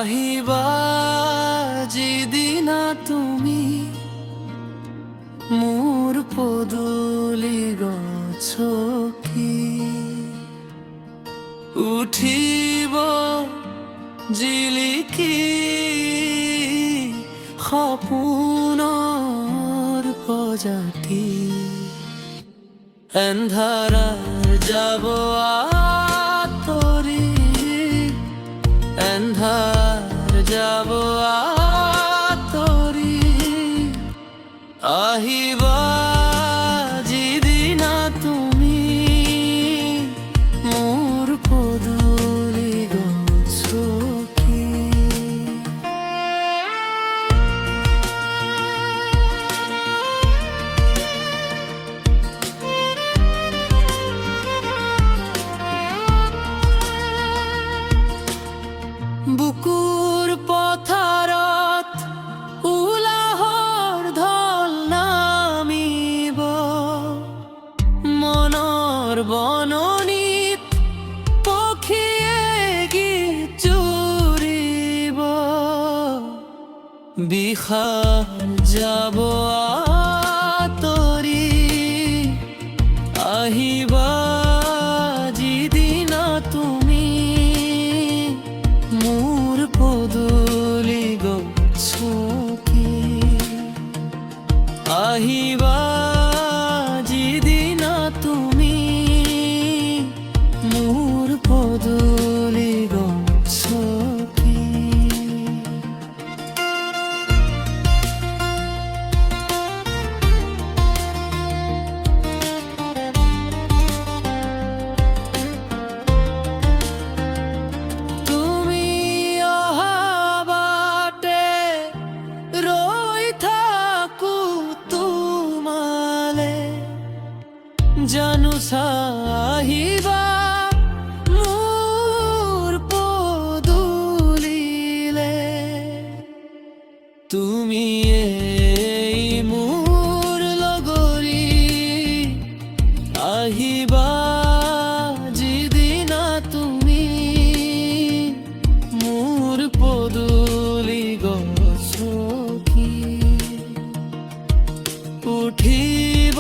আহিবা যিদিনা তুমি মোৰ পদূলি গছকি উঠিব জিলিকি সপোনৰ প্ৰজাতি এন্ধাৰৰ যাব আঁতৰি এন্ধাৰ যাব আঁতৰি আহিবা যিদিনা তুমি মোৰ পদূলি গছকি বুকুৰ পথাৰত উলাহৰ ঢল নামিব মনৰ বননিত পক্ষীয়ে গীত জুৰিব বিষাদ যাব আঁতৰি আহিবা যিদিনা তুমি মোৰ পদূলি গছকি আহিবা যিদিনা তুমি মোৰ পদূলি গছকি জানো আহিবা মোৰ পদূলিলে তুমি এই মোৰ লগৰী আহিবা যিদিনা তুমি মোৰ পদূলি গছকি উঠিব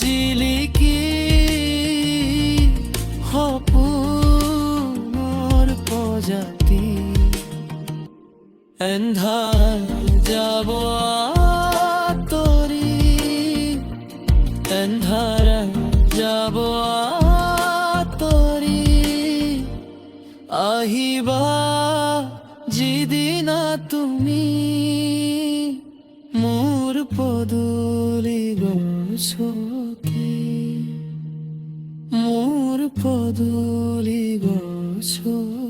জিলিকি সপোনৰ প্ৰজাতি এন্ধাৰ যাব আঁতৰি এন্ধাৰ যাব আঁতৰি আহিবা যিদিনা তুমি মোৰ পদূলি গছকি মোৰ পদূলি গছকি